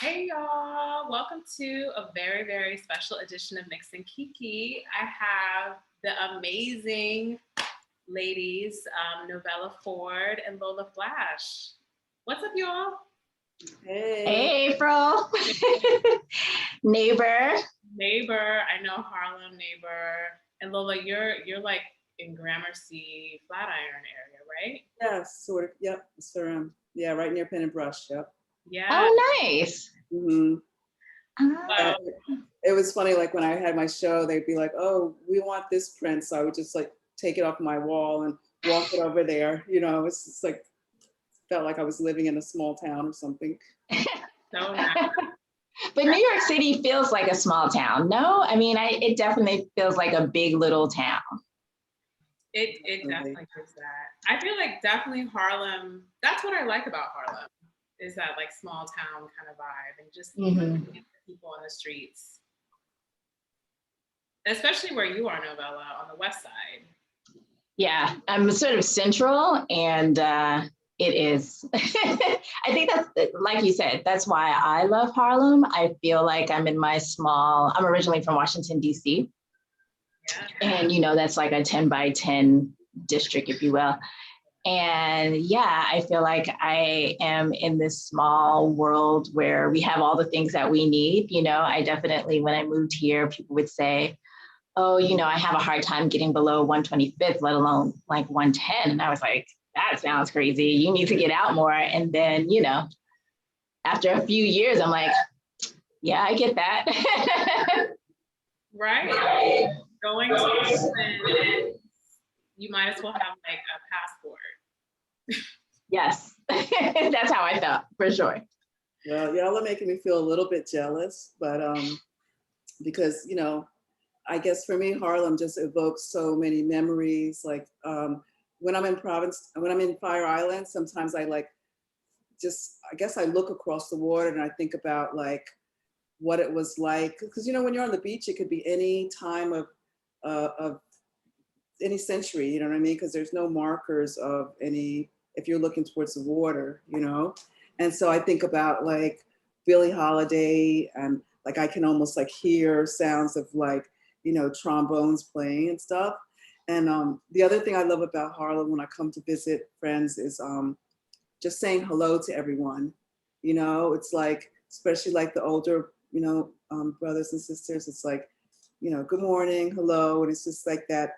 Hey y'all, welcome to a very, very special edition of Mix and Kiki. I have the amazing ladies, Novella Ford and Lola Flash. What's up, y'all? Hey, April. Neighbor. I know Harlem neighbor. And Lola, you're like in Gramercy, Flatiron area, right? Yeah, sort of. Yep. Yeah, right near Pen and Brush. Yep. Yeah. Oh, nice. Mm-hmm. Wow. It was funny, like when I had my show, they'd be like, "Oh, we want this print," so I would just like take it off my wall and walk it over there. You know, it's just like felt like I was living in a small town or something. So nice. But New York City feels like a small town. No, I mean, it definitely feels like a big little town. It definitely is that. I feel like definitely Harlem. That's what I like about Harlem, is that like small town kind of vibe and just people on the streets. Especially where you are, Novella, on the west side. Yeah, I'm sort of central, and it is. I think that's, like you said, that's why I love Harlem. I feel like I'm in my small, I'm originally from Washington, D.C. Yeah. And, you know, that's like a 10 by 10 district, if you will. And yeah, I feel like I am in this small world where we have all the things that we need. You know, I definitely, when I moved here, people would say, oh, you know, I have a hard time getting below 125th, let alone like 110. And I was like, that sounds crazy. You need to get out more. And then, you know, after a few years, I'm like, yeah, I get that. Right. Going to England, you might as well have like a passport. Yes, that's how I felt, for sure. Well, y'all are making me feel a little bit jealous, but because, you know, I guess for me, Harlem just evokes so many memories. Like when I'm in Fire Island, sometimes I like I guess I look across the water and I think about like what it was like. Because, you know, when you're on the beach, it could be any time of any century, you know what I mean? Because there's no markers of any, if you're looking towards the water, you know? And so I think about like Billie Holiday, and like I can almost like hear sounds of like, you know, trombones playing and stuff. And the other thing I love about Harlem when I come to visit friends is just saying hello to everyone. You know, it's like, especially like the older, you know, brothers and sisters, it's like, you know, good morning, hello. And it's just like that,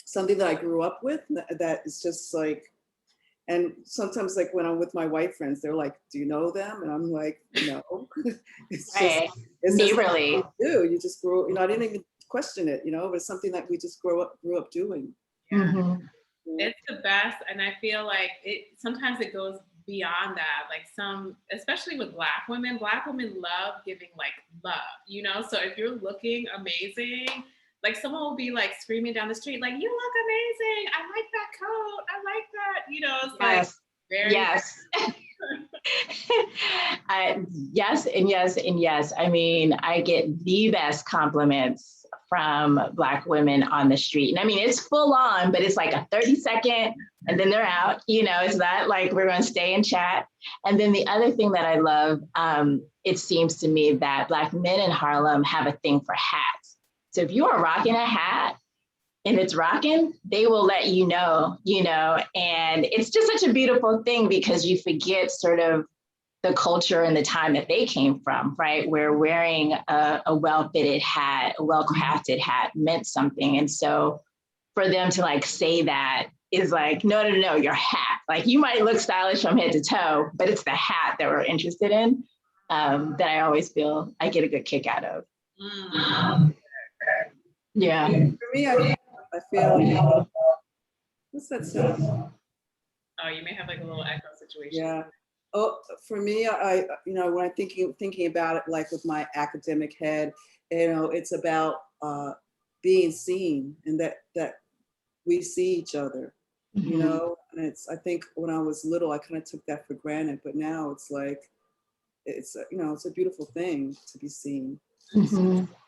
something that I grew up with that is just like, and sometimes like when I'm with my white friends, they're like, do you know them? And I'm like, no. It's right. just, it's neighborly. You just grew, you know, I didn't even question it, you know, but it's something that we just grew up doing. Yeah. Mm-hmm. It's the best. And I feel like sometimes it goes beyond that. Like especially with Black women love giving like love, you know? So if you're looking amazing, like someone will be like screaming down the street, like, you look amazing. I like that coat. I like that. You know, it's yes. like very. Yes. Yes, and yes, and yes. I mean, I get the best compliments from Black women on the street. And I mean, it's full on, but it's like a 30-second and then they're out. You know, it's not like we're going to stay and chat. And then the other thing that I love, it seems to me that Black men in Harlem have a thing for hats. So if you are rocking a hat and it's rocking, they will let you know, and it's just such a beautiful thing because you forget sort of the culture and the time that they came from, right? Where wearing a well-fitted hat, a well-crafted hat meant something. And so for them to like say that is like, no, your hat. Like you might look stylish from head to toe, but it's the hat that we're interested in that I always feel I get a good kick out of. Yeah. For me, I feel like, what's that sound? Oh, you may have like a little echo situation. Yeah. Oh, for me, I you know, when I'm thinking about it, like with my academic head, you know, it's about being seen and that we see each other, you know. And I think when I was little, I kind of took that for granted, but now it's like, it's you know, it's a beautiful thing to be seen.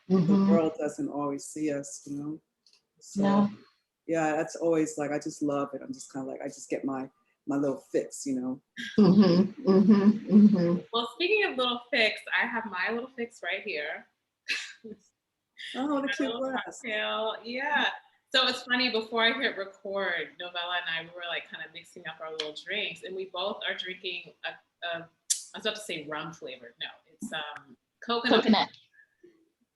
The world doesn't always see us, you know. So yeah, that's always like, I just love it. I'm just kind of like, I just get my my little fix, you know. Well, speaking of little fix, I have my little fix right here. Oh, the My cute little glass. cocktail. Yeah. So it's funny, before I hit record, Novella and I, we were like kind of mixing up our little drinks, and we both are drinking a I was about to say rum flavored. No, it's coconut.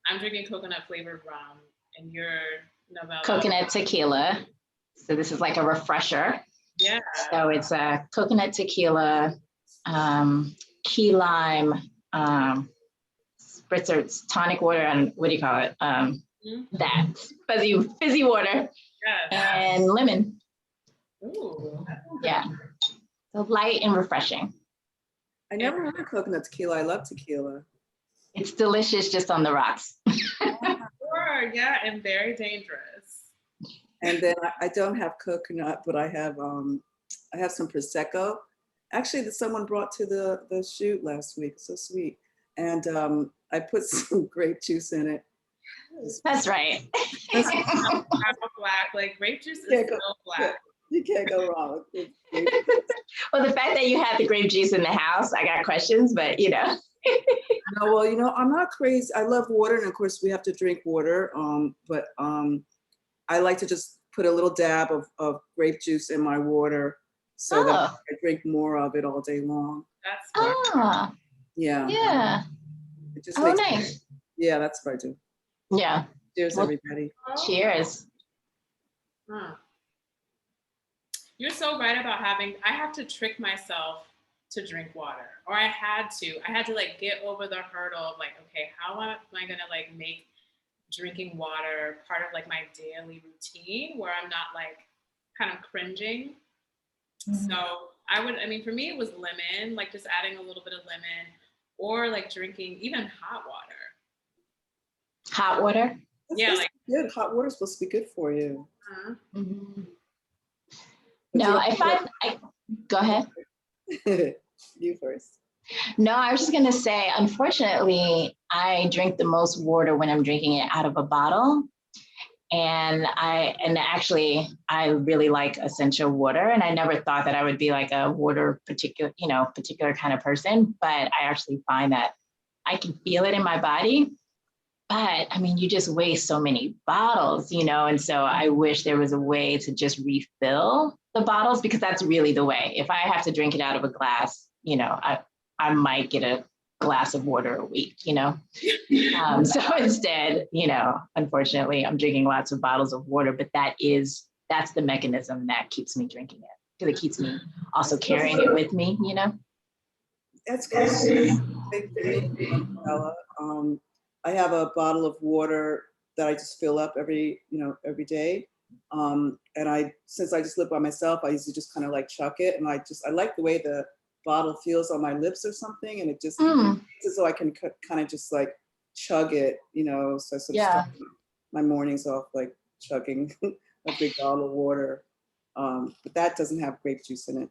I'm drinking coconut flavored rum, and you're, Novella. Coconut tequila. So this is like a refresher. Yeah. So it's a coconut tequila, key lime, spritzer, it's tonic water, and what do you call it? That fizzy water, Yes. and lemon. Ooh. Yeah. So light and refreshing. I never had coconut tequila. I love tequila. It's delicious just on the rocks. Sure, yeah, and very dangerous. And then I don't have coconut, but I have some prosecco. Actually, that someone brought to the shoot last week. So sweet. And I put some grape juice in it. That's right. That's black, like grape juice is so black. You can't go wrong with grape juice. Well, the fact that you have the grape juice in the house, I got questions, but you know. No, well, you know, I'm not crazy. I love water, and of course we have to drink water. But I like to just put a little dab of grape juice in my water so that I drink more of it all day long. That's smart. Yeah. Yeah. It just makes nice. Yeah, that's what I do. Yeah. Cheers, everybody. Cheers. You're so right about I have to trick myself to drink water, or I had to like get over the hurdle of like, okay, how am I gonna like make drinking water part of like my daily routine where I'm not like kind of cringing. So for me it was lemon, like just adding a little bit of lemon, or like drinking even hot water. Hot water? That's good. Hot water is supposed to be good for you. No, go ahead. You first. No, I was just gonna say, unfortunately, I drink the most water when I'm drinking it out of a bottle. And actually I really like essential water, and I never thought that I would be like a water particular kind of person, but I actually find that I can feel it in my body. But I mean, you just waste so many bottles, you know, and so I wish there was a way to just refill the bottles, because that's really the way. If I have to drink it out of a glass, you know, I might get a glass of water a week, you know. So instead, you know, unfortunately, I'm drinking lots of bottles of water, but that's the mechanism that keeps me drinking it, because it keeps me also carrying it with me, you know. That's great. I have a bottle of water that I just fill up every day. And since I just live by myself, I usually just kind of like chuck it, and I like the way the bottle feels on my lips or something, and it just so I can kind of just like chug it, you know. So I sort of start my mornings off like chugging a big bottle of water, but that doesn't have grape juice in it.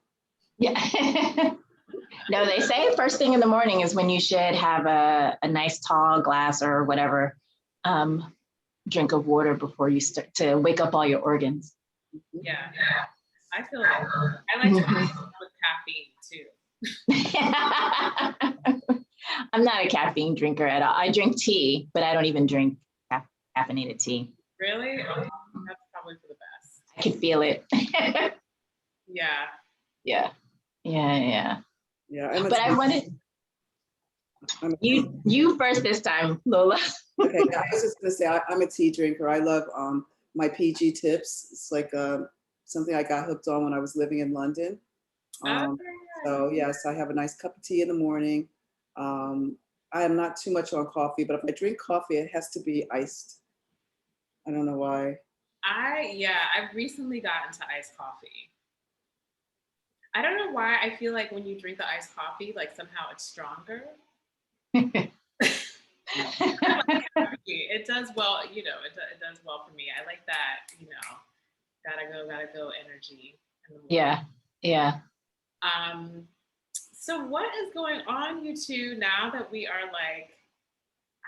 Yeah. No, they say first thing in the morning is when you should have a nice tall glass or whatever drink of water before you start to wake up all your organs. Yeah, I feel it. I like to drink with caffeine too. I'm not a caffeine drinker at all. I drink tea, but I don't even drink caffeinated tea. Really? Oh, that's probably for the best. I can feel it. Yeah. But I wanted you first this time, Lola. Okay, I was just gonna say I'm a tea drinker. I love my PG tips. It's like something I got hooked on when I was living in London. So yes, I have a nice cup of tea in the morning. I am not too much on coffee, but if I drink coffee, it has to be iced. I don't know why. I've recently gotten to iced coffee. I don't know why. I feel like when you drink the iced coffee, like somehow it's stronger. It does well, you know, it does well for me. I like that, you know, gotta go energy. Yeah. So what is going on, you two, now that we are like,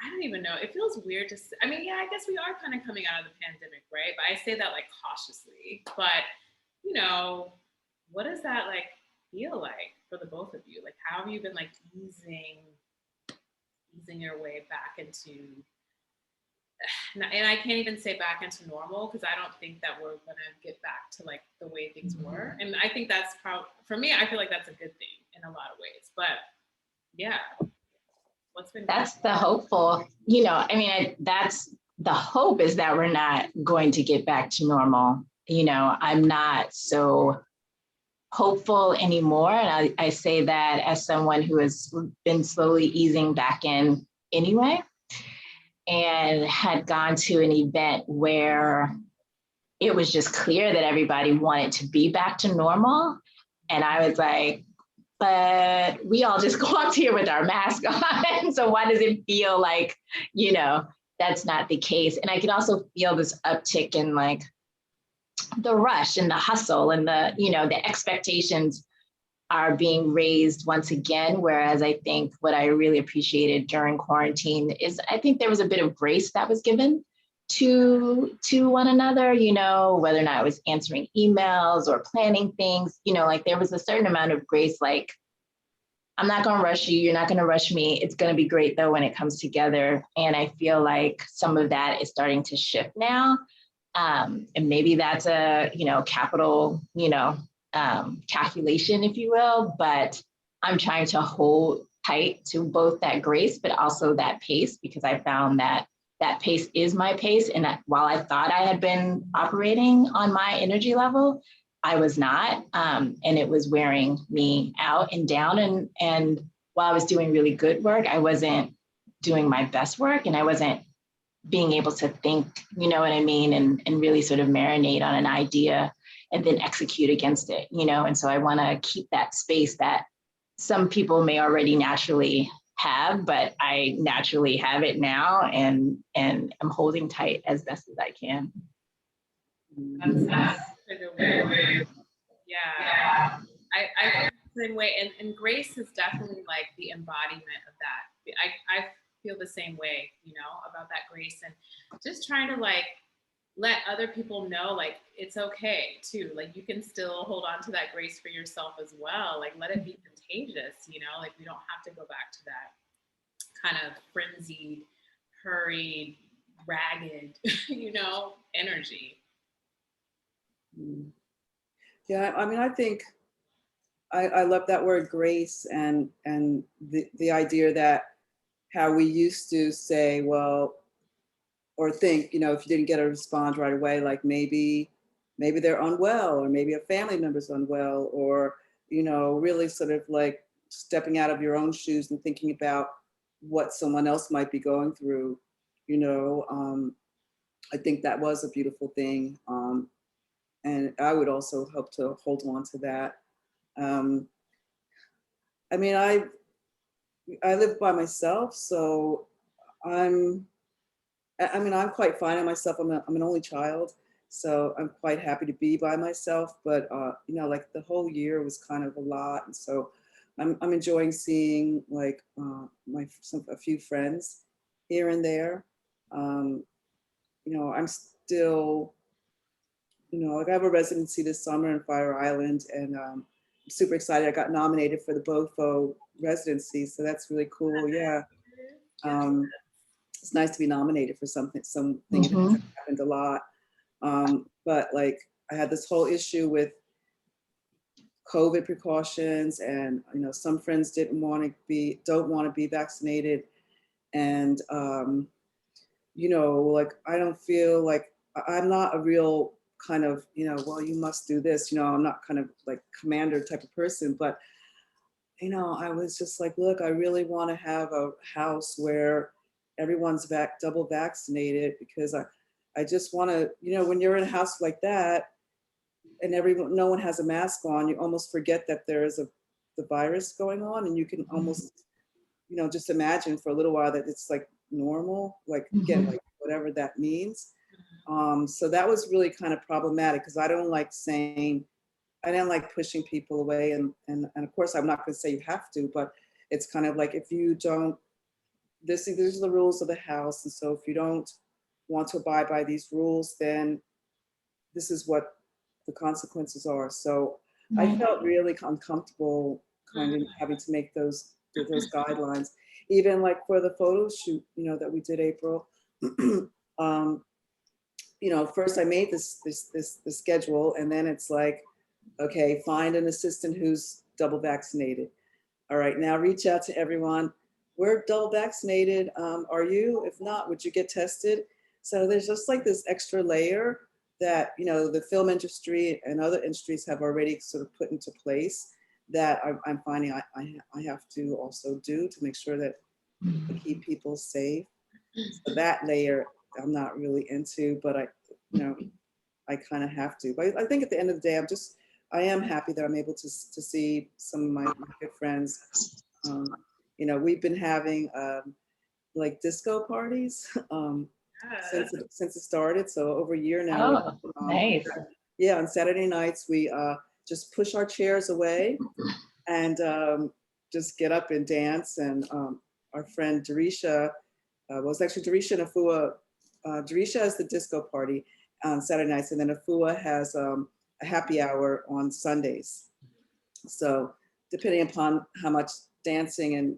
I don't even know. It feels weird to say. I mean, I guess we are kind of coming out of the pandemic, right? But I say that like cautiously. But, you know, what does that like feel like for the both of you? Like, how have you been like easing your way back into, and I can't even say back into normal because I don't think that we're gonna get back to like the way things were. And I think that's probably, for me, I feel like that's a good thing in a lot of ways. But yeah, what's been That's the hopeful, I mean, that's the hope, is that we're not going to get back to normal. I'm not so hopeful anymore. And I say that as someone who has been slowly easing back in anyway, and had gone to an event where it was just clear that everybody wanted to be back to normal. And I was like, but we all just walked here with our mask on. So why does it feel like, that's not the case? And I can also feel this uptick in like the rush and the hustle and the expectations are being raised once again. Whereas I think what I really appreciated during quarantine is I think there was a bit of grace that was given to one another, whether or not it was answering emails or planning things, like there was a certain amount of grace, like, I'm not going to rush you. You're not going to rush me. It's going to be great though when it comes together. And I feel like some of that is starting to shift now. And maybe that's a, capital, calculation, if you will, but I'm trying to hold tight to both that grace, but also that pace, because I found that that pace is my pace. And that while I thought I had been operating on my energy level, I was not. And it was wearing me out and down. And while I was doing really good work, I wasn't doing my best work, and I wasn't being able to think, you know what I mean, and really sort of marinate on an idea and then execute against it, And so I want to keep that space that some people may already naturally have, but I naturally have it now, and I'm holding tight as best as I can. That's a good way. Yeah. I feel the same way. And grace is definitely like the embodiment of that. I feel the same way, about that grace, and just trying to like let other people know like it's okay too. Like you can still hold on to that grace for yourself as well. Like let it be contagious, like we don't have to go back to that kind of frenzied, hurried, ragged, energy. Yeah, I mean, I think I love that word grace, and the idea that how we used to say, well, or think, if you didn't get a response right away, like maybe they're unwell, or maybe a family member's unwell, or, really sort of like stepping out of your own shoes and thinking about what someone else might be going through, I think that was a beautiful thing. And I would also hope to hold on to that. I mean, I live by myself, so I'm quite fine on myself. I'm an only child, so I'm quite happy to be by myself. But like the whole year was kind of a lot, and so I'm enjoying seeing like a few friends here and there. I'm still, like I have a residency this summer in Fire Island, and I'm super excited. I got nominated for the BOFO residency, so that's really cool. Yeah. It's nice to be nominated for something that hasn't happened a lot. But like I had this whole issue with COVID precautions, and some friends don't want to be vaccinated, and like I don't feel like I'm not a real kind of well, you must do this. I'm not kind of like commander type of person, but I was just like, look, I really want to have a house where everyone's double vaccinated, because I just want to, when you're in a house like that and no one has a mask on, you almost forget that there is the virus going on, and you can almost, just imagine for a little while that it's like normal, like again, like whatever that means. So that was really kind of problematic, because I didn't like pushing people away, and of course I'm not going to say you have to, but it's kind of like if you don't, these are the rules of the house, and so if you don't want to abide by these rules, then this is what the consequences are. So I felt really uncomfortable kind of having to make those guidelines. Even like for the photo shoot, you know, that we did, April, um, you know, first I made the schedule, and then it's like, okay, find an assistant who's double vaccinated. All right, now reach out to everyone. We're double vaccinated. Are you? If not, would you get tested? So there's just like this extra layer that, you know, the film industry and other industries have already sort of put into place that I'm finding I have to also do to make sure that we keep people safe. So that layer I'm not really into, but you know, I kind of have to. But I think at the end of the day, I am happy that I'm able to see some of my good friends. You know, we've been having like disco parties since it started, so over a year now. Oh, nice. Yeah, on Saturday nights we just push our chairs away and just get up and dance. And our friend Darisha was actually Darisha and Afua. Darisha has the disco party on Saturday nights, and then Afua has a happy hour on Sundays. So depending upon how much dancing and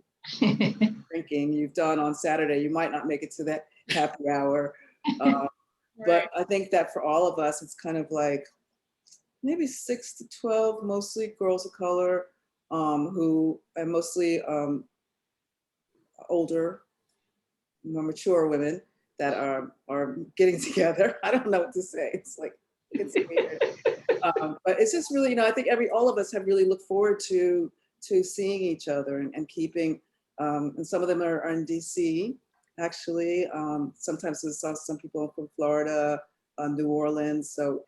drinking you've done on Saturday, you might not make it to that happy hour. But I think that for all of us, it's kind of like maybe 6 to 12, mostly girls of color, who and mostly older, more mature women that are getting together. I don't know what to say. It's like, it's weird. But it's just really, you know, I think all of us have really looked forward to seeing each other and keeping, and some of them are in DC, actually. Sometimes we saw some people from Florida, New Orleans. So,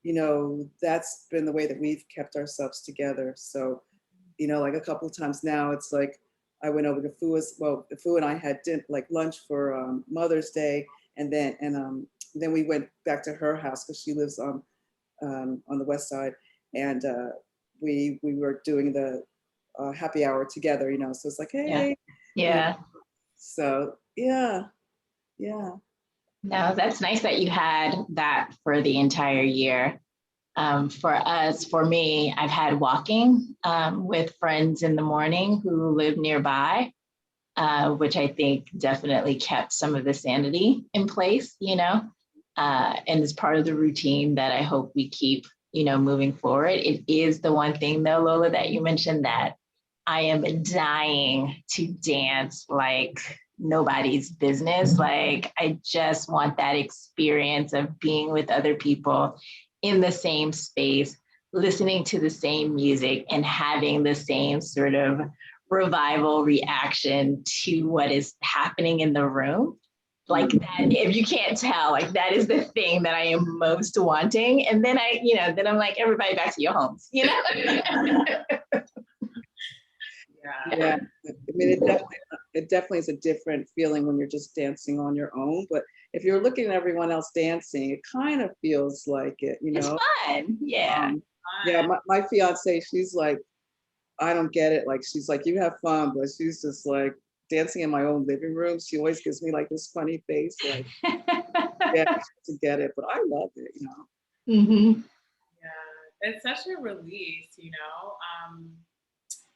you know, that's been the way that we've kept ourselves together. So, you know, like a couple of times now, it's like, I went over to Fu and I had lunch for Mother's Day, and then we went back to her house because she lives on the west side, and we were doing the happy hour together, you know. So it's like, hey, yeah. You know, so yeah. No, that's nice that you had that for the entire year. For me, I've had walking with friends in the morning who live nearby, which I think definitely kept some of the sanity in place, you know, and is part of the routine that I hope we keep, you know, moving forward. It is the one thing though, Lola, that you mentioned that I am dying to dance like nobody's business. Like, I just want that experience of being with other people in the same space, listening to the same music and having the same sort of revival reaction to what is happening in the room. Like that, if you can't tell, like that is the thing that I am most wanting. And then then I'm like, everybody back to your homes, you know? Yeah. I mean, it definitely is a different feeling when you're just dancing on your own. But if you're looking at everyone else dancing, it kind of feels like it, you know? It's fun. Yeah. Yeah. My fiance, she's like, I don't get it. Like, she's like, you have fun, but she's just like dancing in my own living room. She always gives me like this funny face, like, yeah, to get it, but I love it, you know? Mm-hmm. Yeah, it's such a release, you know?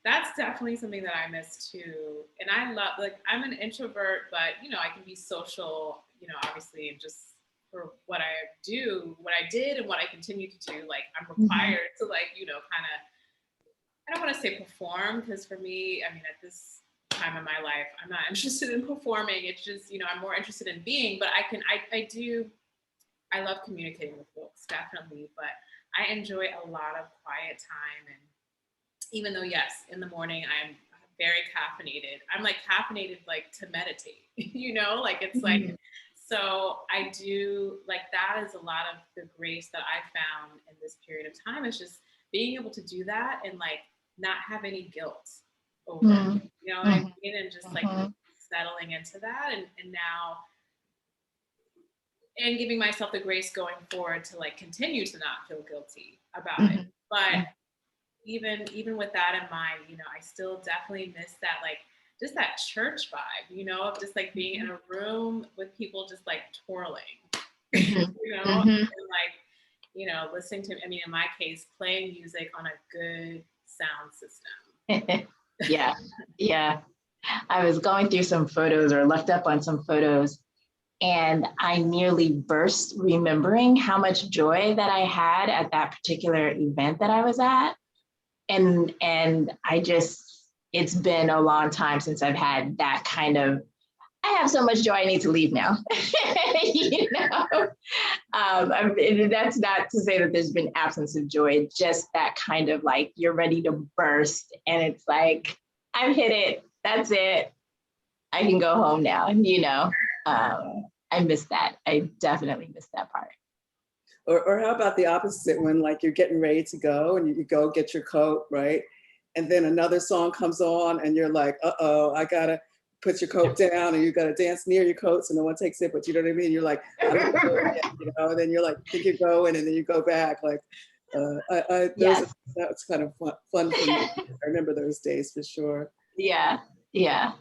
That's definitely something that I miss too. And I love, like, I'm an introvert, but, you know, I can be social, you know, obviously, just for what I do, what I did and what I continue to do. Like, I'm required to, like, you know, kind of, I don't want to say perform, because for me, I mean, at this time in my life, I'm not interested in performing. It's just, you know, I'm more interested in being, but I love communicating with folks, definitely, but I enjoy a lot of quiet time. And even though, yes, in the morning I'm very caffeinated, I'm like caffeinated like to meditate, you know, like it's like, so I do like, that is a lot of the grace that I found in this period of time, is just being able to do that and like not have any guilt over it, you know what I mean? And just like settling into that, and now, and giving myself the grace going forward to like continue to not feel guilty about it. But even with that in mind, you know, I still definitely miss that, like, just that church vibe, you know, of just like being in a room with people just like twirling, you know, and like you know, listening to, I mean, in my case, playing music on a good sound system. Yeah, yeah. I was going through some photos or left up on some photos, and I nearly burst remembering how much joy that I had at that particular event that I was at. And I just, it's been a long time since I've had that kind of, I have so much joy, I need to leave now. You know, that's not to say that there's been absence of joy, just that kind of like, you're ready to burst. And it's like, I've hit it, that's it. I can go home now, you know. I miss that. I definitely miss that part. Or how about the opposite, when like you're getting ready to go and you go get your coat, right? And then another song comes on and you're like, uh-oh, I gotta put your coat down, and you gotta dance near your coat so no one takes it, but you know what I mean? You're like, I don't know yet, you know, and then you're like, think you're going, and then you go back. Like, Yes. that's kind of fun for me. I remember those days for sure. Yeah, yeah.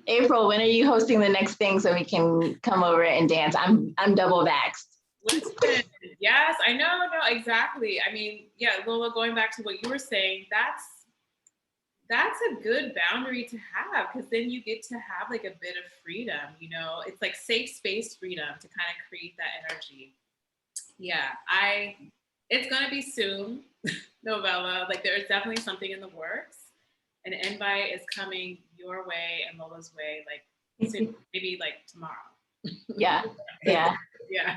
April, when are you hosting the next thing so we can come over and dance? I'm double vaxxed. Listen, yes, I know, no, exactly. I mean, yeah, Lola, going back to what you were saying, that's a good boundary to have, because then you get to have like a bit of freedom, you know. It's like safe space freedom to kind of create that energy. Yeah, it's gonna be soon, Novella. Like there's definitely something in the works. An invite is coming your way and Lola's way, like soon, maybe like tomorrow. Yeah, yeah. Yeah.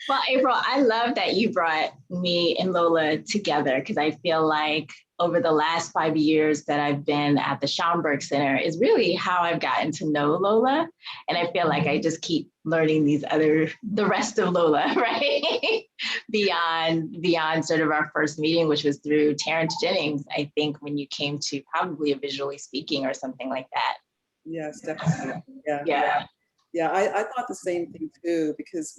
Well, April, I love that you brought me and Lola together, because I feel like over the last 5 years that I've been at the Schaumburg Center is really how I've gotten to know Lola. And I feel like I just keep learning the rest of Lola, right? beyond sort of our first meeting, which was through Terrence Jennings, I think, when you came to probably a visually speaking or something like that. Yes, definitely. Yeah. Yeah. Yeah, I thought the same thing too, because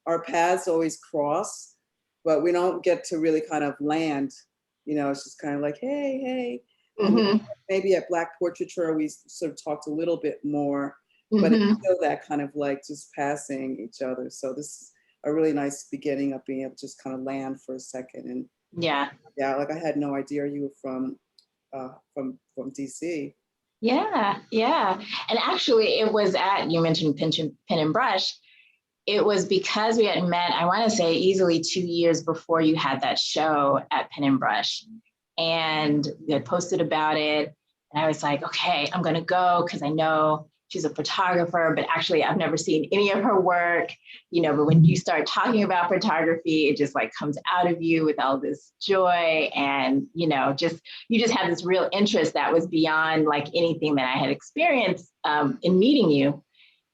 our paths always cross, but we don't get to really kind of land. You know, it's just kind of like, hey. And Mm-hmm. maybe at Black Portraiture, we sort of talked a little bit more, but Mm-hmm. it's still that kind of like just passing each other. So this is a really nice beginning of being able to just kind of land for a second. And Yeah. like I had no idea you were from DC. Yeah, yeah. And actually, it was you mentioned Pen and Brush. It was because we had met, I want to say easily 2 years before you had that show at Pen and Brush. And we had posted about it. And I was like, okay, I'm going to go because I know she's a photographer, but actually I've never seen any of her work, you know, but when you start talking about photography, it just like comes out of you with all this joy. And, you know, you just have this real interest that was beyond like anything that I had experienced in meeting you.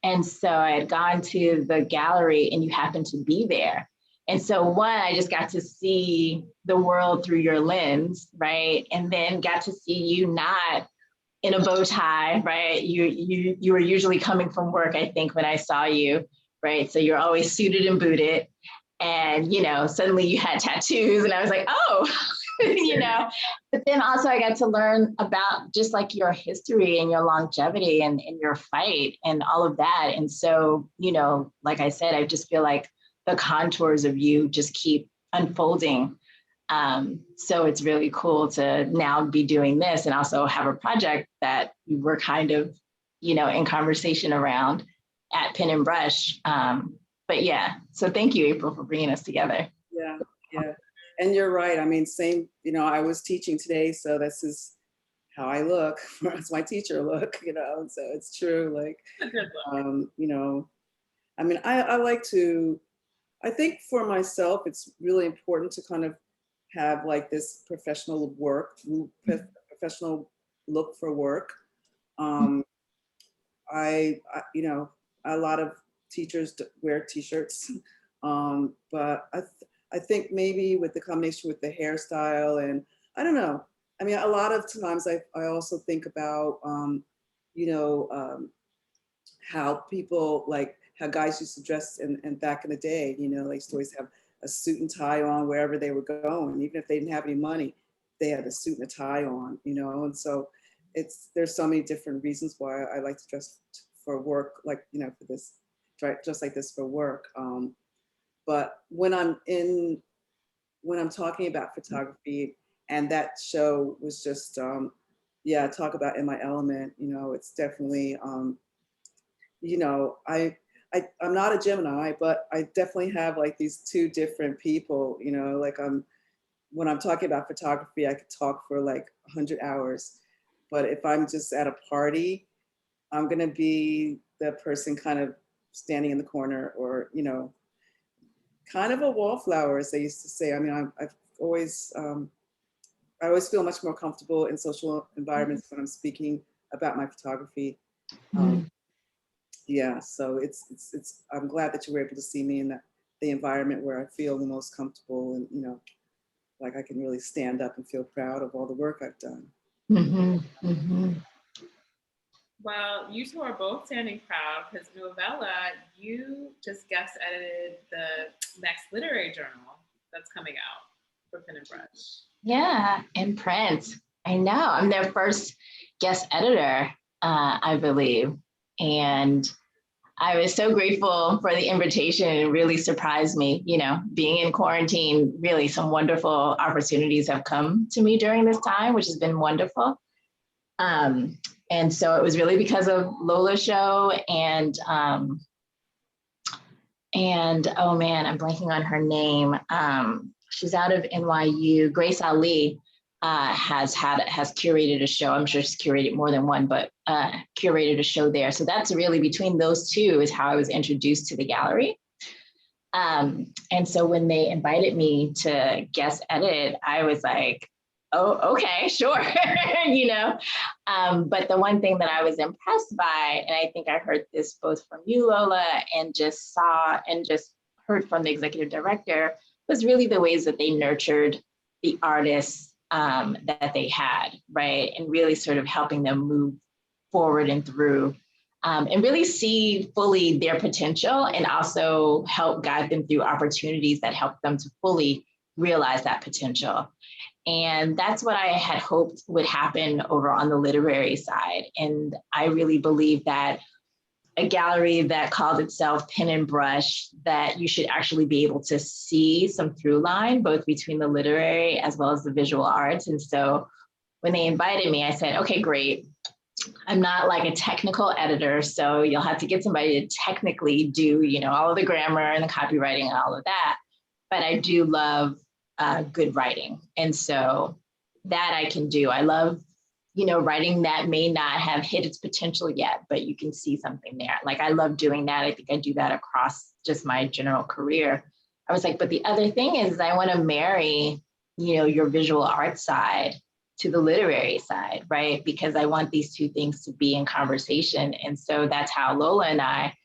And so I had gone to the gallery and you happened to be there. And so I just got to see the world through your lens, right? And then got to see you not in a bow tie, right? You were usually coming from work, I think, when I saw you, right? So you're always suited and booted. And, you know, suddenly you had tattoos and I was like, oh, you know, but then also I got to learn about just like your history and your longevity and your fight and all of that. And so, you know, like I said, I just feel like the contours of you just keep unfolding. So it's really cool to now be doing this and also have a project that we were kind of, you know, in conversation around at Pen and Brush. But yeah, so thank you, April, for bringing us together. Yeah. And you're right. I mean, same, you know, I was teaching today, so this is how I look, as my teacher look, you know, so it's true. Like, you know, I mean, I think for myself, it's really important to kind of have like this professional look for work. You know, a lot of teachers wear t-shirts, but I think maybe with the combination with the hairstyle and I don't know. I mean, a lot of times I also think about, you know, how people like how guys used to dress and back in the day, you know, they used to always have a suit and tie on wherever they were going, even if they didn't have any money, they had a suit and a tie on, you know, and so there's so many different reasons why I like to dress for work, like, you know, for this, just like this for work. But when I'm talking about photography, and that show was just, yeah, talk about in my element, it's definitely, you know, I'm not a Gemini, but I definitely have like these two different people, like when I'm talking about photography, I could talk for like 100 hours. But if I'm just at a party, I'm gonna be the person kind of standing in the corner, or, kind of a wallflower, as they used to say. I mean, I've always, I always feel much more comfortable in social environments when I'm speaking about my photography. Um, Mm. yeah, so I'm glad that you were able to see me in the environment where I feel the most comfortable, and, like I can really stand up and feel proud of all the work I've done. Mhm, mhm. Well, you two are both standing proud because Novella, you just guest edited the next literary journal that's coming out for Pen and Brush. Yeah, and Prince. I know. I'm their first guest editor, I believe. And I was so grateful for the invitation. It really surprised me. Being in quarantine, really some wonderful opportunities have come to me during this time, which has been wonderful. Um, and so it was really because of Lola's show and oh man, I'm blanking on her name. She's out of NYU. Grace Ali has curated a show. I'm sure she's curated more than one, but curated a show there. So that's really, between those two is how I was introduced to the gallery. And so when they invited me to guest edit, I was like, oh, okay, sure. But the one thing that I was impressed by, and I think I heard this both from you, Lola, and just heard from the executive director, was really the ways that they nurtured the artists that they had, right? And really sort of helping them move forward and through, and really see fully their potential, and also help guide them through opportunities that help them to fully realize that potential. And that's what I had hoped would happen over on the literary side. And I really believe that a gallery that calls itself Pen and Brush, that you should actually be able to see some through line, both between the literary as well as the visual arts. And so when they invited me, I said, okay, great. I'm not like a technical editor, so you'll have to get somebody to technically do, all of the grammar and the copywriting and all of that. But I do love good writing. And so that I can do. I love, writing that may not have hit its potential yet, but you can see something there. Like, I love doing that. I think I do that across just my general career. I was like, but the other thing is I want to marry, your visual arts side to the literary side, right? Because I want these two things to be in conversation. And so that's how Lola and I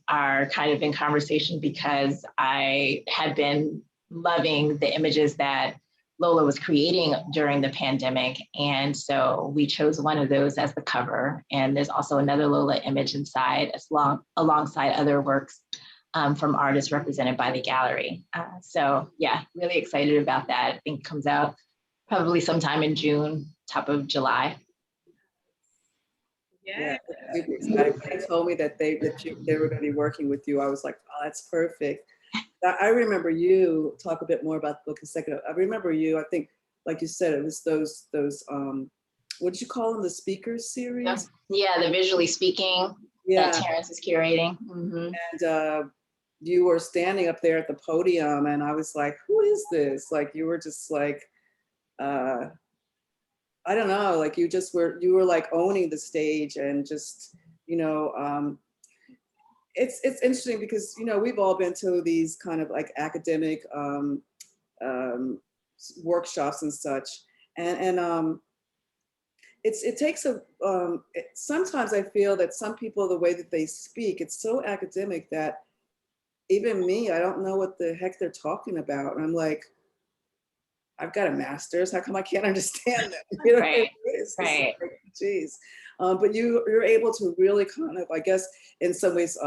are kind of in conversation, because I had been loving the images that Lola was creating during the pandemic. And so we chose one of those as the cover. And there's also another Lola image inside, alongside other works from artists represented by the gallery. So yeah, really excited about that. I think it comes out probably sometime in June, top of July. Yeah. Super excited. When they told me that they were going to be working with you, I was like, oh, that's perfect. I remember you, talk a bit more about the book in a second. I remember you, I think, like you said, it was those what did you call them, the speakers series? Yeah, the visually speaking that Terrence is curating. Mm-hmm. And you were standing up there at the podium, and I was like, who is this? Like, you were just like, I don't know, like you were like owning the stage, and just, it's interesting because, we've all been to these kind of like academic workshops and such. And it takes sometimes I feel that some people, the way that they speak, it's so academic that even me, I don't know what the heck they're talking about. And I'm like, I've got a master's. How come I can't understand that? Right. Right. Like, geez. But you're able to really kind of, I guess, in some ways,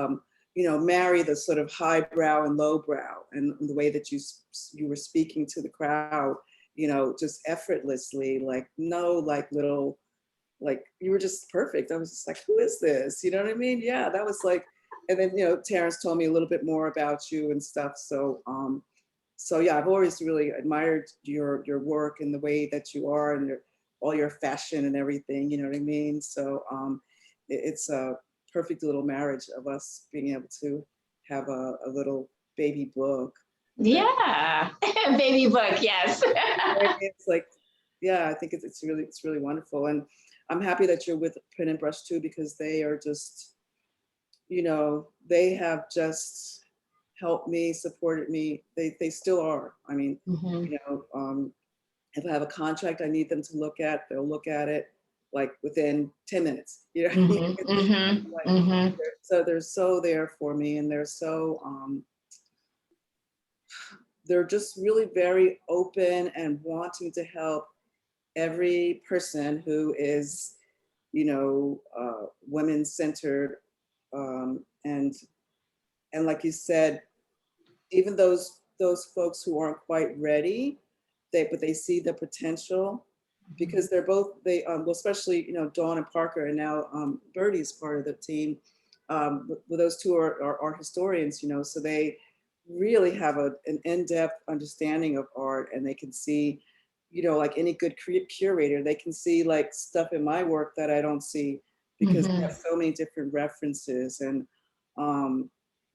marry the sort of highbrow and lowbrow, and the way that you were speaking to the crowd, just effortlessly, like no, like little, like you were just perfect. I was just like, who is this? You know what I mean? Yeah, that was like, and then, Terrence told me a little bit more about you and stuff. So, so yeah, I've always really admired your work and the way that you are and all your fashion and everything, you know what I mean? So it's a perfect little marriage of us being able to have a little baby book. Yeah, baby book, yes. It's like, yeah, I think it's really wonderful. And I'm happy that you're with Print and Brush too, because they are just, they have just helped me, supported me. They still are. I mean, if I have a contract I need them to look at, they'll look at it like within 10 minutes. You know, so they're so there for me, and they're so they're just really very open and wanting to help every person who is, women centered, and like you said, even those folks who aren't quite ready, but they see the potential, because they're both well, especially Dawn and Parker, and now Birdie's part of the team. Well, those two are historians, so they really have an in-depth understanding of art, and they can see, like any good curator, they can see like stuff in my work that I don't see, because they have so many different references. And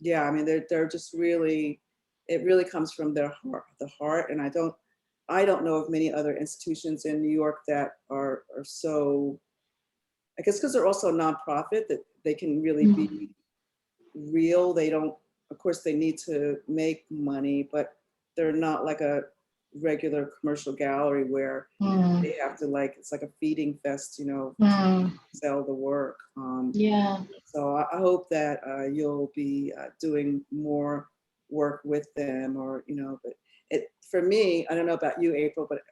yeah, I mean, they're just really, it really comes from their heart, the heart. And I don't know of many other institutions in New York that are so, I guess because they're also a nonprofit, that they can really be real. They don't, of course they need to make money, but they're not like a regular commercial gallery where they have to, like, it's like a feeding fest, to sell the work. Yeah. So I hope that you'll be doing more work with them, or, but for me, I don't know about you, April, but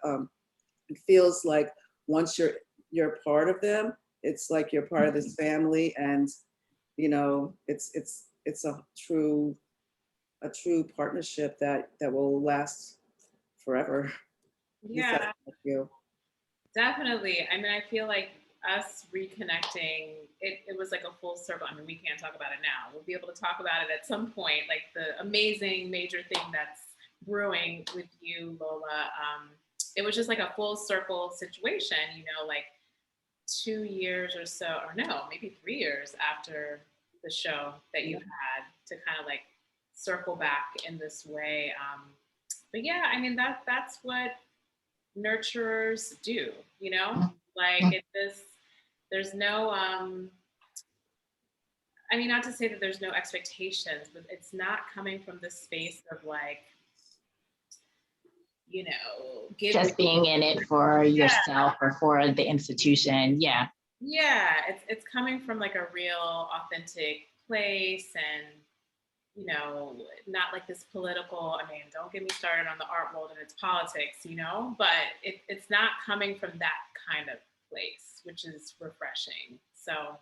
it feels like once you're part of them, it's like you're part of this family, and it's a true partnership that will last forever. Yeah, You. definitely. I mean, I feel like us reconnecting, it was like a full circle. I mean, we can't talk about it now. We'll be able to talk about it at some point, like the amazing major thing that's brewing with you, Lola. It was just like a full circle situation, like 2 years or so, or no, maybe 3 years after the show that you had, to kind of like circle back in this way. But yeah, I mean, that's what nurturers do, like there's no, I mean, not to say that there's no expectations, but it's not coming from the space of like, just being in it for yourself or for the institution. Yeah. Yeah, it's coming from like a real authentic place, and not like this political, I mean, don't get me started on the art world and its politics, but it's not coming from that kind of place, which is refreshing. So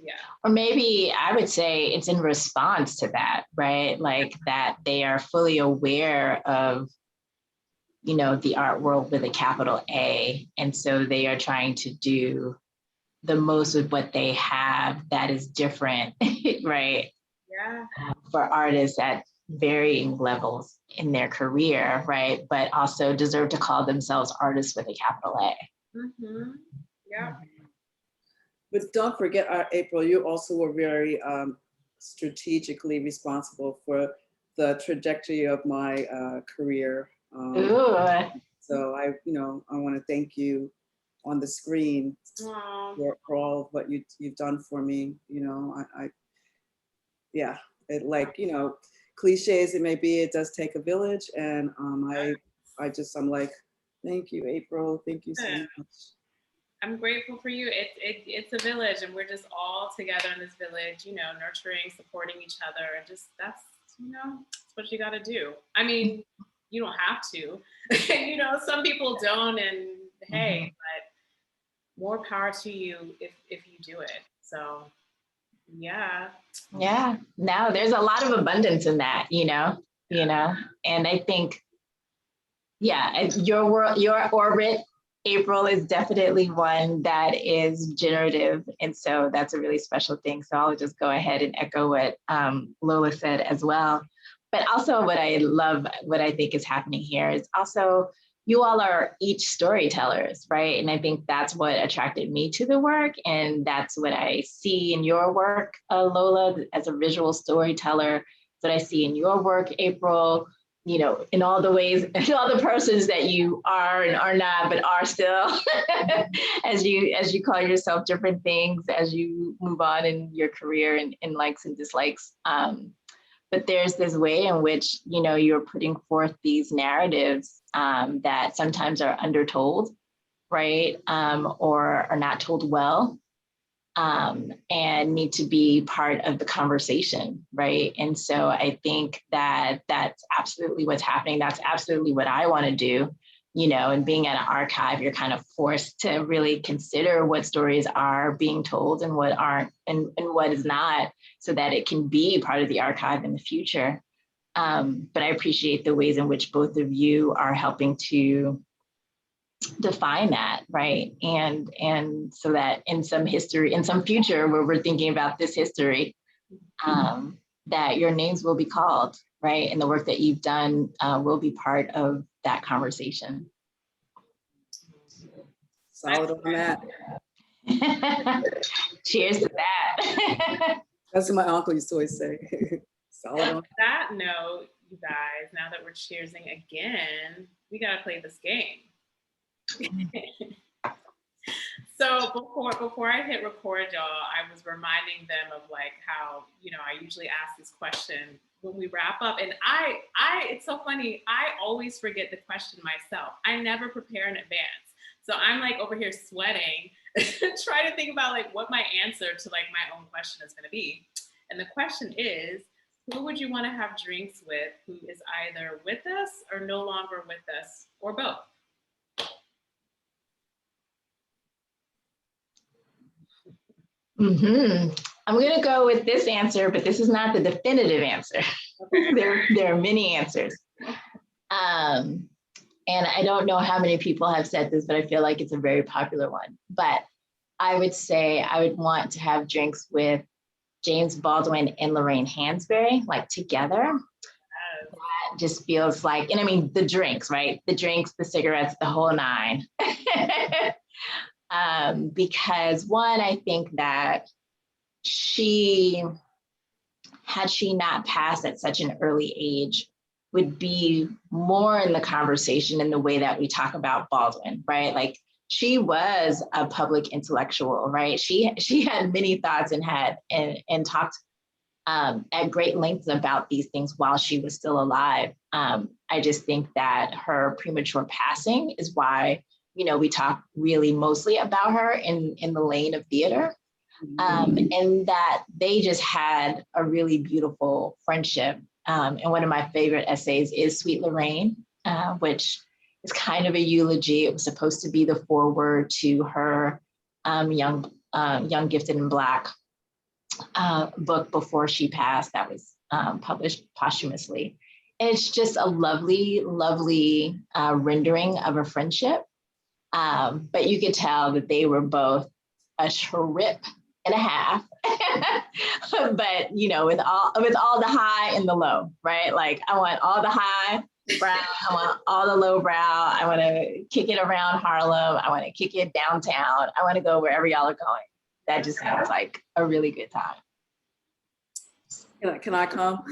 yeah. Or maybe I would say it's in response to that, right? Like that they are fully aware of, the art world with a capital A. And so they are trying to do the most with what they have that is different, right? Yeah. For artists at varying levels in their career, right? But also deserve to call themselves artists with a capital A. Mm-hmm. Yeah. But don't forget, April, you also were very strategically responsible for the trajectory of my career. So I want to thank you on the screen for all of what you've done for me. Yeah, it, like, cliche as it may be, it does take a village, and I'm like, thank you, April. Thank you so much. I'm grateful for you. It's a village, and we're just all together in this village, nurturing, supporting each other, and just that's what you got to do. I mean, you don't have to, some people don't, and hey, but more power to you if you do it. So yeah. Now there's a lot of abundance in that, and I think, your world, your orbit April is definitely one that is generative. And so that's a really special thing. So I'll just go ahead and echo what Lola said as well. But also what I love, what I think is happening here is also you all are each storytellers, right? And I think that's what attracted me to the work. And that's what I see in your work, Lola, as a visual storyteller, what I see in your work, April, you know, in all the ways, in all the persons that you are and are not, but are still, as you call yourself different things as you move on in your career and likes and dislikes. But there's this way in which, you know, you're putting forth these narratives that sometimes are undertold, right? Or are not told well, and need to be part of the conversation, right? And so I think that that's absolutely what's happening. That's absolutely what I want to do, you know, and being at an archive, you're kind of forced to really consider what stories are being told and what aren't, and what is not, so that it can be part of the archive in the future. But I appreciate the ways in which both of you are helping to define that, right? And so that in some history, in some future where we're thinking about this history, that your names will be called, right? And the work that you've done will be part of that conversation. Solid on that. Cheers to that. That's what my uncle used to always say. Solid on that note, you guys, now that we're cheersing again, we gotta play this game. So before I hit record, y'all, I was reminding them of like how, you know, I usually ask this question when we wrap up, and I it's so funny, I always forget the question myself. I never prepare in advance. So I'm like over here sweating, trying to think about like what my answer to like my own question is gonna be. And the question is, who would you want to have drinks with who is either with us or no longer with us, or both? I'm going to go with this answer, but this is not the definitive answer. Okay. There are many answers. And I don't know how many people have said this, but I feel like it's a very popular one. But I would say I would want to have drinks with James Baldwin and Lorraine Hansberry, like together. That just feels like, and I mean, the drinks, right? The drinks, the cigarettes, the whole nine. Because one, I think that had she not passed at such an early age, would be more in the conversation in the way that we talk about Baldwin, right? Like she was a public intellectual, right? She had many thoughts and talked at great lengths about these things while she was still alive. I just think that her premature passing is why, you know, we talk really mostly about her in the lane of theater, and that they just had a really beautiful friendship. And one of my favorite essays is Sweet Lorraine, which is kind of a eulogy. It was supposed to be the foreword to her Young, Gifted, and Black book before she passed, that was published posthumously. And it's just a lovely, lovely rendering of a friendship. But you could tell that they were both a trip and a half, but you know, with all the high and the low, right? Like I want all the high brow, I want all the low brow. I want to kick it around Harlem. I want to kick it downtown. I want to go wherever y'all are going. That just sounds like a really good time. Can I come?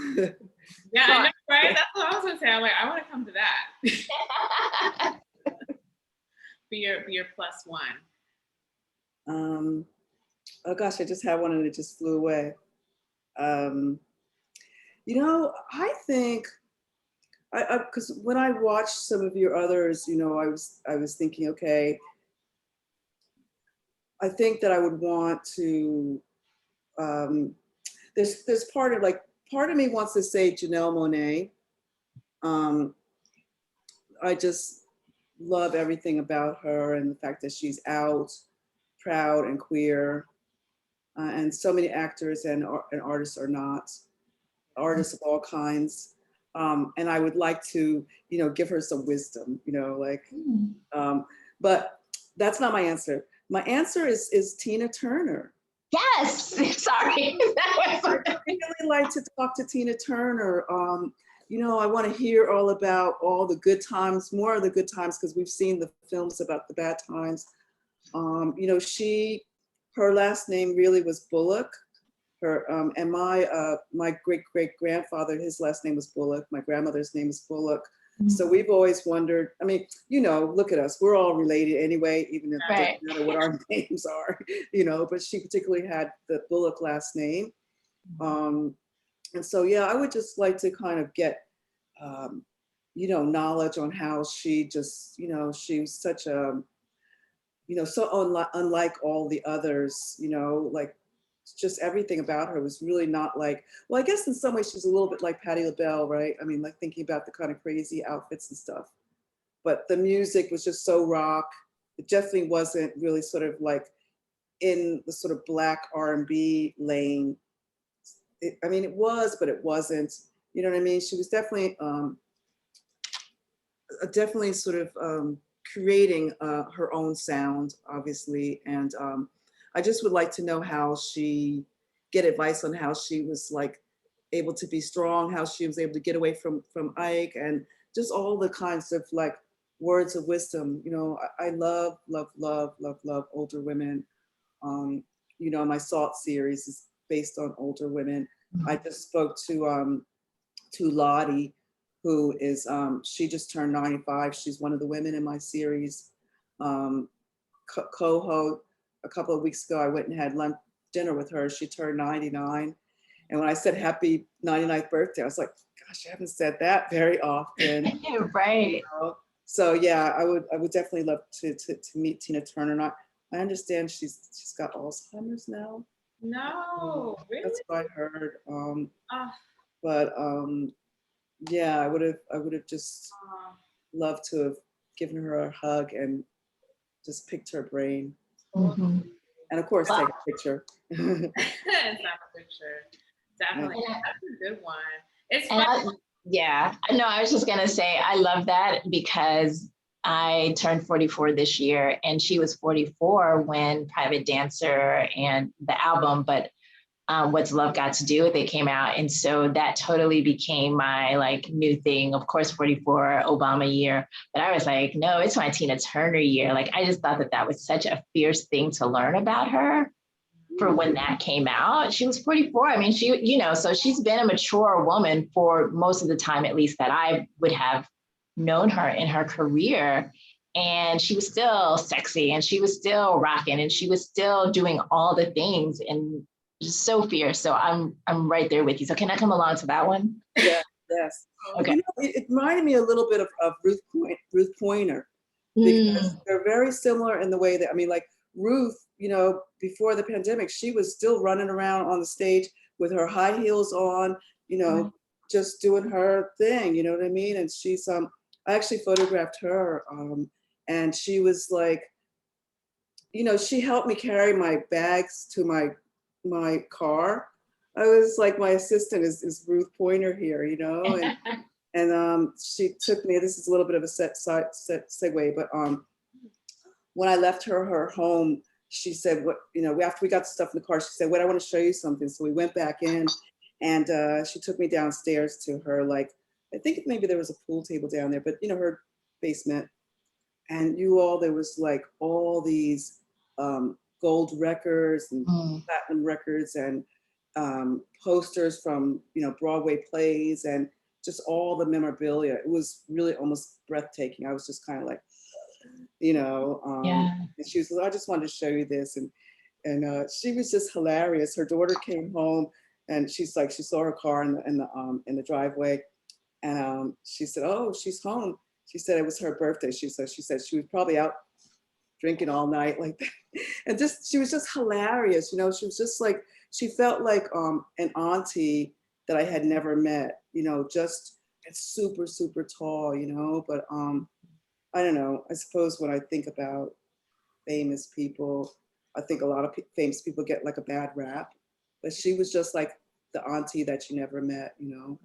Yeah, I know, right? That's what I was gonna say. I'm like, I want to come to that. Be your plus one. Oh gosh, I just had one and it just flew away. You know, I think because when I watched some of your others, you know, I was thinking, okay, I think that I would want to. There's part of me wants to say Janelle Monáe. I just love everything about her and the fact that she's out, proud and queer, and so many actors and artists are not, artists of all kinds. And I would like to, you know, give her some wisdom, you know, like, but That's not my answer. My answer is Tina Turner. Yes, sorry. I really like to talk to Tina Turner. You know, I want to hear all about all the good times, more of the good times, because we've seen the films about the bad times. You know, her last name really was Bullock. And my great grandfather, his last name was Bullock. My grandmother's name is Bullock. So we've always wondered, I mean, you know, look at us, we're all related anyway, even if it doesn't matter what our names are, you know, but she particularly had the Bullock last name. And so, yeah, I would just like to kind of get, you know, knowledge on how she just, you know, she was such a, you know, so unlike all the others, you know, like just everything about her was really not like, well, I guess in some ways she's a little bit like Patti LaBelle, right? I mean, like thinking about the kind of crazy outfits and stuff. But the music was just so rock. It definitely wasn't really sort of like in the sort of Black R&B lane. I mean, it was, but it wasn't. You know what I mean? She was definitely, definitely sort of creating her own sound, obviously. And I just would like to know get advice on how she was like able to be strong, how she was able to get away from Ike, and just all the kinds of like words of wisdom. You know, I love older women. You know, my Salt series is based on older women. I just spoke to Lottie, who is, she just turned 95. She's one of the women in my series. Coho, a couple of weeks ago, I went and had dinner with her. She turned 99. And when I said happy 99th birthday, I was like, gosh, I haven't said that very often. Right. You know? So yeah, I would definitely love to meet Tina Turner. And I understand she's got Alzheimer's now. No, really? That's what I heard. Oh. But yeah, I would have just loved to have given her a hug and just picked her brain. Mm-hmm. And of course, take a picture. It's not a picture. Definitely. Yeah. That's a good one. It's yeah, no, I was just gonna say, I love that because I turned 44 this year and she was 44 when Private Dancer and the album, but What's Love Got to Do With It came out. And so that totally became my like new thing. Of course, 44 Obama year, but I was like, no, it's my Tina Turner year. Like, I just thought that was such a fierce thing to learn about her for when that came out. She was 44. I mean, she, you know, so she's been a mature woman for most of the time, at least that I would have known her in her career. And she was still sexy and she was still rocking and she was still doing all the things and just so fierce. So I'm right there with you. So can I come along to that one? Yeah, yes. Okay. You know, it reminded me a little bit of Ruth Pointer, because they're very similar in the way that, I mean, like Ruth, you know, before the pandemic, she was still running around on the stage with her high heels on, you know, just doing her thing, you know what I mean? And she's, I actually photographed her, and she was like, you know, she helped me carry my bags to my car. I was like, my assistant is Ruth Pointer here, you know, and she took me. This is a little bit of a set segue, but when I left her home, she said, "What, you know?" After we got the stuff in the car, she said, "Wait, I want to show you something." So we went back in, and she took me downstairs to her, like, I think maybe there was a pool table down there, but you know, her basement. And there was like all these gold records and platinum records and posters from, you know, Broadway plays and just all the memorabilia. It was really almost breathtaking. I was just kind of like, you know, and she was like, I just wanted to show you this. And she was just hilarious. Her daughter came home and she's like, she saw her car in the driveway. And she said, oh, she's home. She said it was her birthday. She said she was probably out drinking all night like that. And she was just hilarious. You know, she was just like, she felt like an auntie that I had never met, you know, just super, super tall, you know, but I don't know. I suppose when I think about famous people, I think a lot of famous people get like a bad rap, but she was just like the auntie that you never met, you know.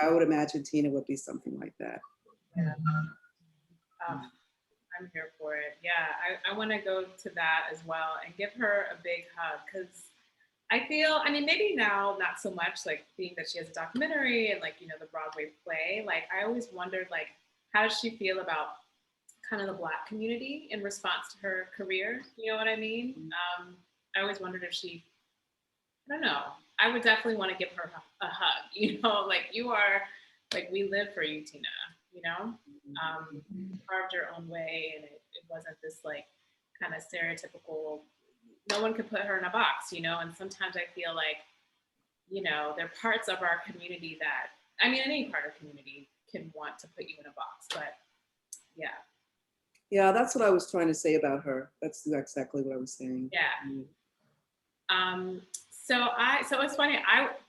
I would imagine Tina would be something like that. Yeah. I'm here for it. Yeah, I want to go to that as well and give her a big hug because I feel, I mean, maybe now not so much, like being that she has a documentary and like, you know, the Broadway play, like I always wondered like, how does she feel about kind of the Black community in response to her career? You know what I mean? I always wondered if she, I don't know. I would definitely want to give her a hug, you know, like you are, like we live for you, Tina, you know, carved your own way and it wasn't this like kind of stereotypical, no one could put her in a box, you know, and sometimes I feel like, you know, there are parts of our community that, I mean, any part of community can want to put you in a box, but yeah. Yeah, that's what I was trying to say about her. That's exactly what I was saying. Yeah. So it's funny.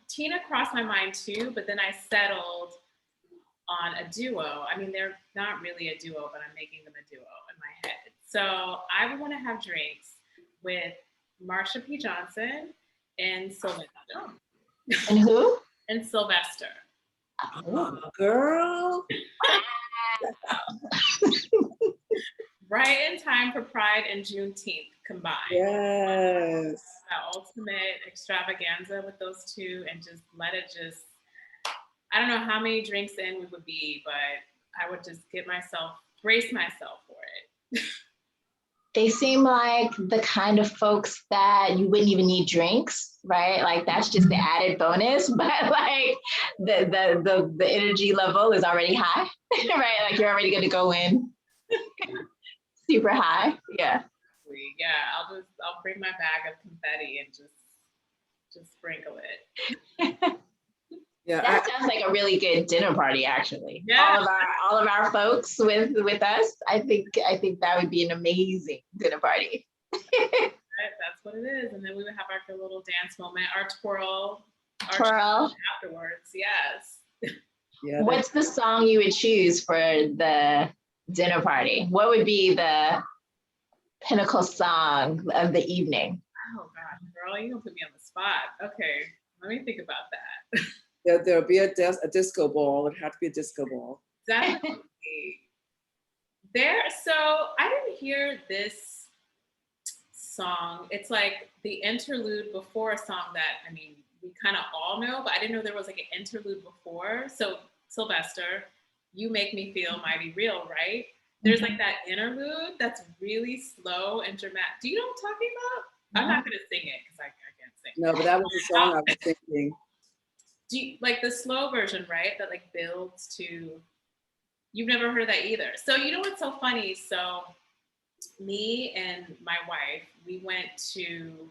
Tina crossed my mind too, but then I settled on a duo. I mean, they're not really a duo, but I'm making them a duo in my head. So I would want to have drinks with Marsha P. Johnson and Sylvester. And who? And Sylvester. Oh, girl. Right in time for Pride and Juneteenth combined. Yes. That ultimate extravaganza with those two and just let it just, I don't know how many drinks in we would be, but I would just brace myself for it. They seem like the kind of folks that you wouldn't even need drinks, right? Like that's just the added bonus, but like the energy level is already high, right? Like you're already gonna go in super high. Yeah. Yeah, I'll bring my bag of confetti and just sprinkle it. Yeah, that sounds like a really good dinner party, actually. Yeah. All of our folks with us. I think that would be an amazing dinner party. That's what it is, and then we would have our little dance moment, our twirl afterwards. Yes. Yeah. What's the song you would choose for the dinner party? What would be the pinnacle song of the evening? Oh God, girl, you gonna put me on the spot. Okay, let me think about that. There'll be a disco ball. It'd have to be a disco ball. Definitely. So I didn't hear this song. It's like the interlude before a song that, I mean, we kind of all know, but I didn't know there was like an interlude before. So Sylvester, You Make Me Feel Mighty Real, right? There's like that interlude that's really slow and dramatic. Do you know what I'm talking about? I'm not gonna sing it because I can't sing. No, but that was the song I was thinking. Do you like the slow version, right? That like builds to, you've never heard that either. So you know what's so funny? So me and my wife, we went to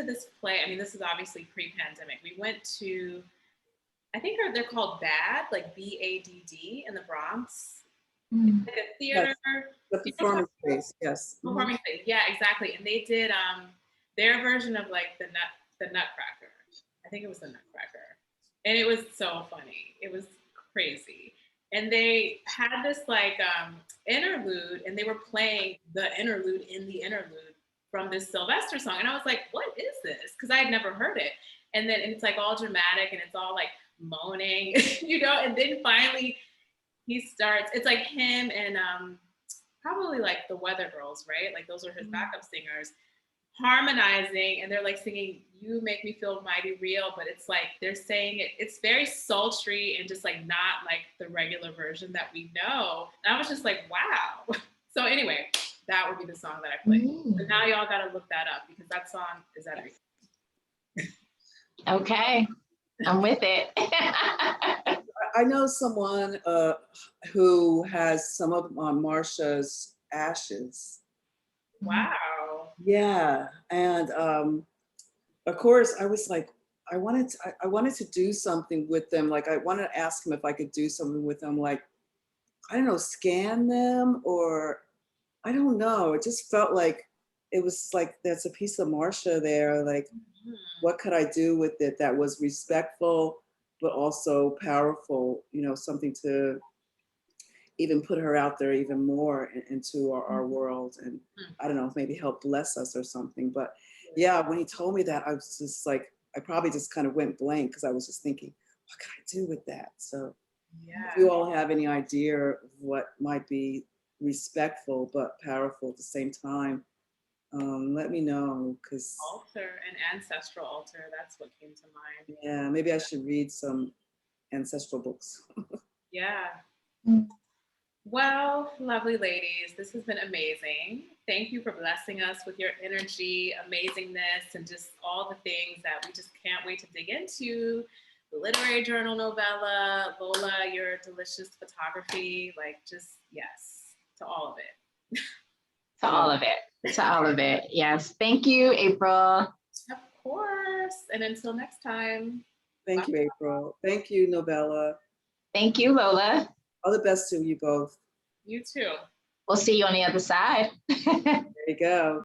this play. I mean, this is obviously pre-pandemic. We went to, I think they're called BAD, like BADD in the Bronx. It's like a theater. Yes. The performance space, yes. Performing space, yeah, exactly. And they did their version of like the Nutcracker. I think it was the Nutcracker. And it was so funny. It was crazy. And they had this like interlude, and they were playing the interlude in the interlude from this Sylvester song. And I was like, what is this? Because I had never heard it. And then it's like all dramatic and it's all like moaning, you know, and then finally he starts, it's like him and probably like the Weather Girls, right? Like those are his backup singers harmonizing, and they're like singing You Make Me Feel Mighty Real, but it's like they're saying it's very sultry and just like not like the regular version that we know. And I was just like, wow. So anyway, that would be the song that I played. So now y'all gotta look that up because that song is everything. Okay, I'm with it. I know someone who has some of Marsha's ashes. Wow. Yeah, and of course I was like, I wanted to do something with them. Like I wanted to ask him if I could do something with them, like, I don't know, scan them, or I don't know. It just felt like it was like there's a piece of Marsha there. Like, what could I do with it that was respectful but also powerful? You know, something to even put her out there even more into our world, and I don't know, maybe help bless us or something. But yeah, when he told me that, I was just like, I probably just kind of went blank because I was just thinking, what could I do with that? So Yeah. If you all have any idea of what might be respectful but powerful at the same time, let me know, because Altar and ancestral altar. That's what came to mind. yeah, maybe I should read some ancestral books. Yeah. Mm. Well, lovely ladies, this has been amazing. Thank you for blessing us with your energy, amazingness, and just all the things that we just can't wait to dig into. The literary journal novella, Lola, your delicious photography, like just yes to all of it. To all of it. To all of it. Yes. Thank you, April. Of course. And until next time. Thank you, April. Thank you, Novella. Thank you, Lola. All the best to you both. You too. We'll see you on the other side. There you go.